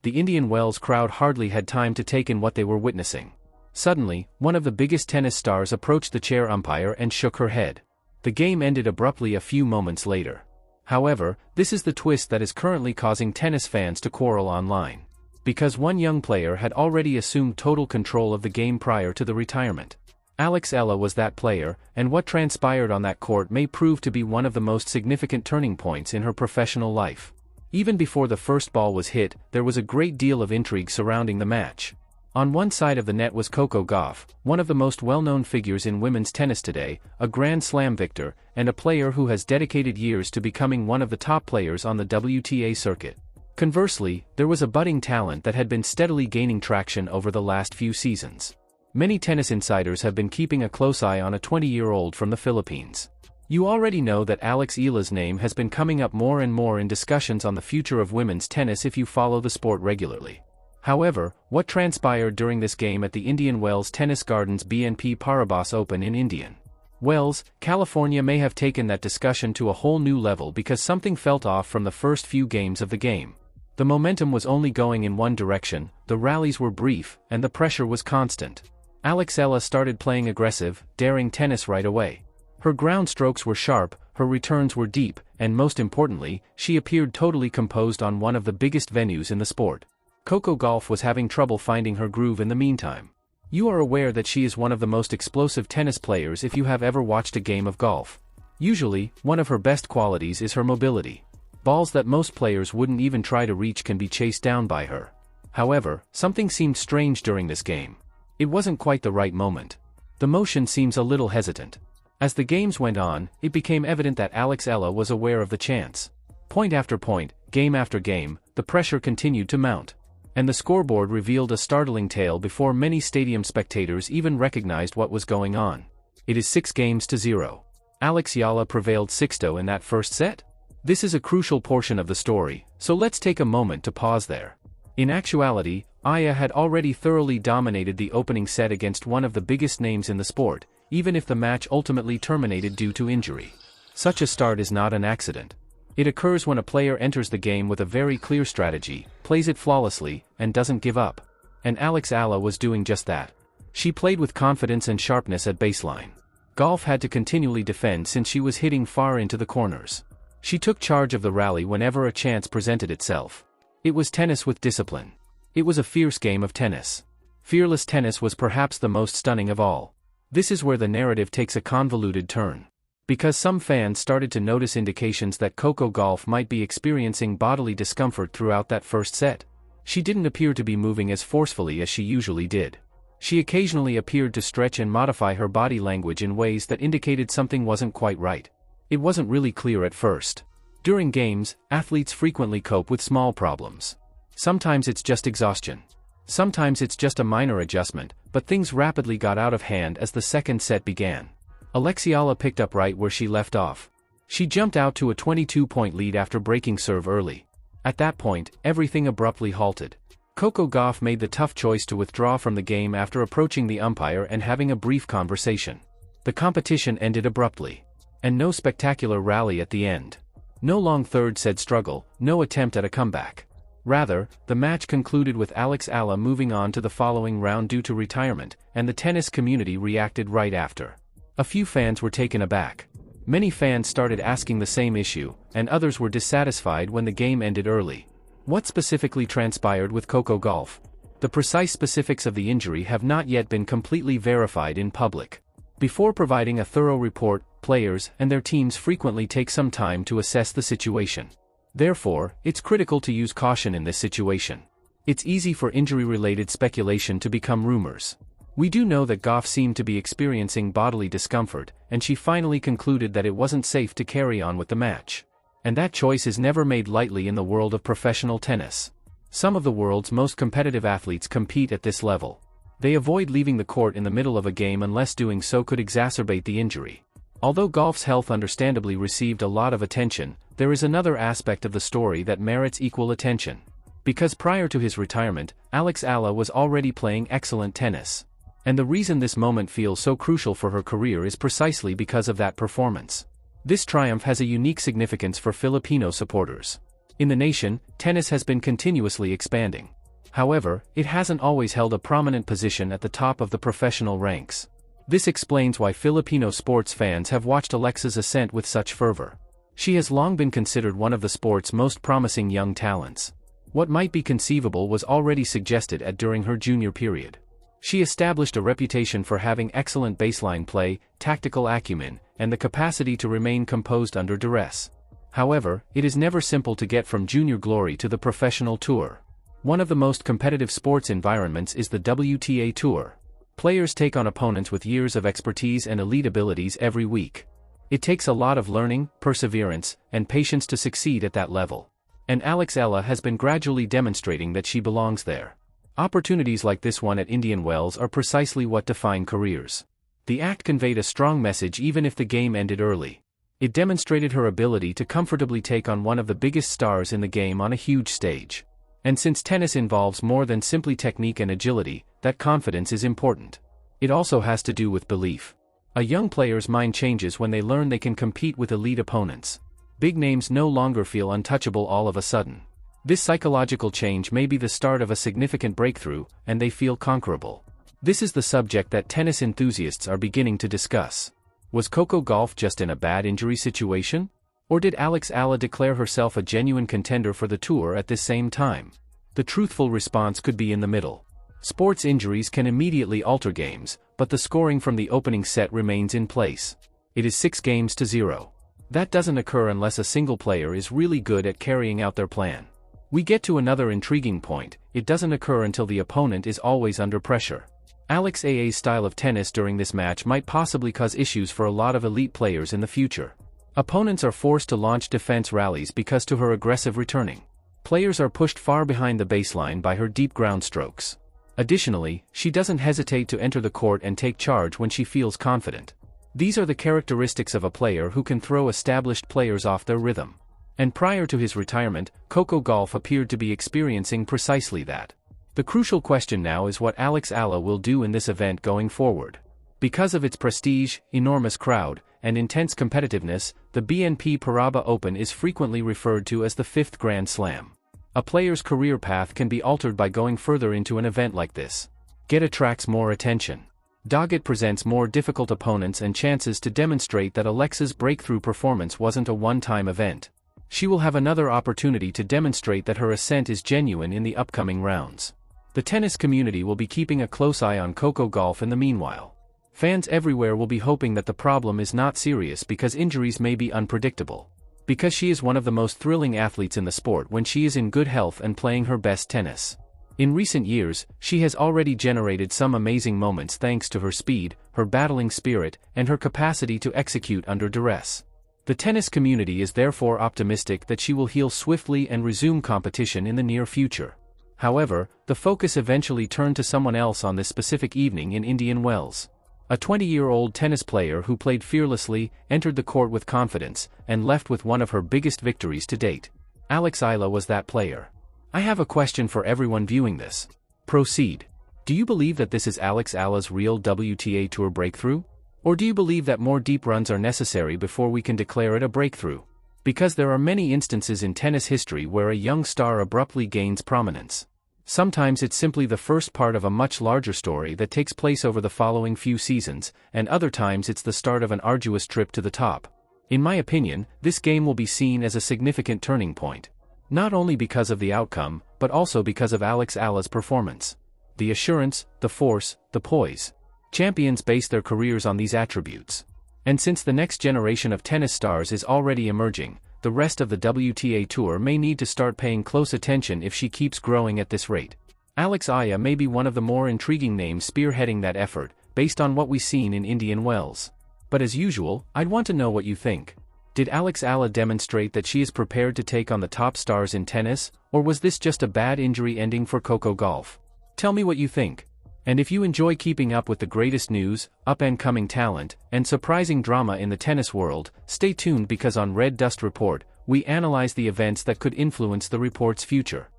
The Indian Wells crowd hardly had time to take in what they were witnessing. Suddenly, one of the biggest tennis stars approached the chair umpire and shook her head. The game ended abruptly a few moments later. However, this is the twist that is currently causing tennis fans to quarrel online. Because one young player had already assumed total control of the game prior to the retirement. Alex Eala was that player, and what transpired on that court may prove to be one of the most significant turning points in her professional life. Even before the first ball was hit, there was a great deal of intrigue surrounding the match. On one side of the net was Coco Gauff, one of the most well-known figures in women's tennis today, a Grand Slam victor, and a player who has dedicated years to becoming one of the top players on the WTA circuit. Conversely, there was a budding talent that had been steadily gaining traction over the last few seasons. Many tennis insiders have been keeping a close eye on a 20-year-old from the Philippines. You already know that Alex Eala's name has been coming up more and more in discussions on the future of women's tennis if you follow the sport regularly. However, what transpired during this game at the Indian Wells Tennis Gardens BNP Paribas Open in Indian Wells, California may have taken that discussion to a whole new level because something felt off from the first few games of the game. The momentum was only going in one direction, the rallies were brief, and the pressure was constant. Alex Eala started playing aggressive, daring tennis right away. Her ground strokes were sharp, her returns were deep, and most importantly, she appeared totally composed on one of the biggest venues in the sport. Coco Gauff was having trouble finding her groove in the meantime. You are aware that she is one of the most explosive tennis players if you have ever watched a game of golf. Usually, one of her best qualities is her mobility. Balls that most players wouldn't even try to reach can be chased down by her. However, something seemed strange during this game. It wasn't quite the right moment. The motion seems a little hesitant. As the games went on, it became evident that Alex Eala was aware of the chance. Point after point, game after game, the pressure continued to mount. And the scoreboard revealed a startling tale before many stadium spectators even recognized what was going on. It is 6-0. Alex Eala prevailed 6-0 in that first set? This is a crucial portion of the story, so let's take a moment to pause there. In actuality, Eala had already thoroughly dominated the opening set against one of the biggest names in the sport, even if the match ultimately terminated due to injury. Such a start is not an accident. It occurs when a player enters the game with a very clear strategy, plays it flawlessly, and doesn't give up. And Alex Eala was doing just that. She played with confidence and sharpness at baseline. Gauff had to continually defend since she was hitting far into the corners. She took charge of the rally whenever a chance presented itself. It was tennis with discipline. It was a fierce game of tennis. Fearless tennis was perhaps the most stunning of all. This is where the narrative takes a convoluted turn. Because some fans started to notice indications that Coco Gauff might be experiencing bodily discomfort throughout that first set. She didn't appear to be moving as forcefully as she usually did. She occasionally appeared to stretch and modify her body language in ways that indicated something wasn't quite right. It wasn't really clear at first. During games, athletes frequently cope with small problems. Sometimes it's just exhaustion. Sometimes it's just a minor adjustment, but things rapidly got out of hand as the second set began. Alex Eala picked up right where she left off. She jumped out to a 22-point lead after breaking serve early. At that point, everything abruptly halted. Coco Gauff made the tough choice to withdraw from the game after approaching the umpire and having a brief conversation. The competition ended abruptly. And no spectacular rally at the end. No long third-set struggle, no attempt at a comeback. Rather, the match concluded with Alex Eala moving on to the following round due to retirement, and the tennis community reacted right after. A few fans were taken aback. Many fans started asking the same issue, and others were dissatisfied when the game ended early. What specifically transpired with Coco Gauff? The precise specifics of the injury have not yet been completely verified in public. Before providing a thorough report, players and their teams frequently take some time to assess the situation. Therefore, it's critical to use caution in this situation. It's easy for injury-related speculation to become rumors. We do know that Gauff seemed to be experiencing bodily discomfort, and she finally concluded that it wasn't safe to carry on with the match. And that choice is never made lightly in the world of professional tennis. Some of the world's most competitive athletes compete at this level. They avoid leaving the court in the middle of a game unless doing so could exacerbate the injury. Although Gauff's health understandably received a lot of attention, there is another aspect of the story that merits equal attention. Because prior to his retirement, Alex Eala was already playing excellent tennis. And the reason this moment feels so crucial for her career is precisely because of that performance. This triumph has a unique significance for Filipino supporters. In the nation, tennis has been continuously expanding. However, it hasn't always held a prominent position at the top of the professional ranks. This explains why Filipino sports fans have watched Alexa's ascent with such fervor. She has long been considered one of the sport's most promising young talents. What might be conceivable was already suggested during her junior period. She established a reputation for having excellent baseline play, tactical acumen, and the capacity to remain composed under duress. However, it is never simple to get from junior glory to the professional tour. One of the most competitive sports environments is the WTA Tour. Players take on opponents with years of expertise and elite abilities every week. It takes a lot of learning, perseverance, and patience to succeed at that level. And Alex Eala has been gradually demonstrating that she belongs there. Opportunities like this one at Indian Wells are precisely what define careers. The act conveyed a strong message even if the game ended early. It demonstrated her ability to comfortably take on one of the biggest stars in the game on a huge stage. And since tennis involves more than simply technique and agility, that confidence is important. It also has to do with belief. A young player's mind changes when they learn they can compete with elite opponents. Big names no longer feel untouchable all of a sudden. This psychological change may be the start of a significant breakthrough, and they feel conquerable. This is the subject that tennis enthusiasts are beginning to discuss. Was Coco Gauff just in a bad injury situation? Or did Alex Eala declare herself a genuine contender for the tour at this same time? The truthful response could be in the middle. Sports injuries can immediately alter games, but the scoring from the opening set remains in place. It is 6-0. That doesn't occur unless a single player is really good at carrying out their plan. We get to another intriguing point: it doesn't occur until the opponent is always under pressure. Alex Eala's style of tennis during this match might possibly cause issues for a lot of elite players in the future. Opponents are forced to launch defense rallies because to her aggressive returning. Players are pushed far behind the baseline by her deep ground strokes. Additionally, she doesn't hesitate to enter the court and take charge when she feels confident. These are the characteristics of a player who can throw established players off their rhythm. And prior to his retirement, Coco Gauff appeared to be experiencing precisely that. The crucial question now is what Alex Eala will do in this event going forward. Because of its prestige, enormous crowd, and intense competitiveness, the BNP Paribas Open is frequently referred to as the fifth Grand Slam. A player's career path can be altered by going further into an event like this. It attracts more attention. It presents more difficult opponents and chances to demonstrate that Alexa's breakthrough performance wasn't a one-time event. She will have another opportunity to demonstrate that her ascent is genuine in the upcoming rounds. The tennis community will be keeping a close eye on Coco Gauff in the meanwhile. Fans everywhere will be hoping that the problem is not serious because injuries may be unpredictable. Because she is one of the most thrilling athletes in the sport when she is in good health and playing her best tennis. In recent years, she has already generated some amazing moments thanks to her speed, her battling spirit, and her capacity to execute under duress. The tennis community is therefore optimistic that she will heal swiftly and resume competition in the near future. However, the focus eventually turned to someone else on this specific evening in Indian Wells. A 20-year-old tennis player who played fearlessly, entered the court with confidence, and left with one of her biggest victories to date. Alex Eala was that player. I have a question for everyone viewing this. Proceed. Do you believe that this is Alex Eala's real WTA Tour breakthrough? Or do you believe that more deep runs are necessary before we can declare it a breakthrough? Because there are many instances in tennis history where a young star abruptly gains prominence. Sometimes it's simply the first part of a much larger story that takes place over the following few seasons, and other times it's the start of an arduous trip to the top. In my opinion, this game will be seen as a significant turning point. Not only because of the outcome, but also because of Alex Eala's performance. The assurance, the force, the poise. Champions base their careers on these attributes. And since the next generation of tennis stars is already emerging, the rest of the WTA Tour may need to start paying close attention if she keeps growing at this rate. Alex Eala may be one of the more intriguing names spearheading that effort, based on what we've seen in Indian Wells. But as usual, I'd want to know what you think. Did Alex Eala demonstrate that she is prepared to take on the top stars in tennis, or was this just a bad injury ending for Coco Gauff? Tell me what you think. And if you enjoy keeping up with the greatest news, up-and-coming talent, and surprising drama in the tennis world, stay tuned because on Red Dust Report, we analyze the events that could influence the report's future.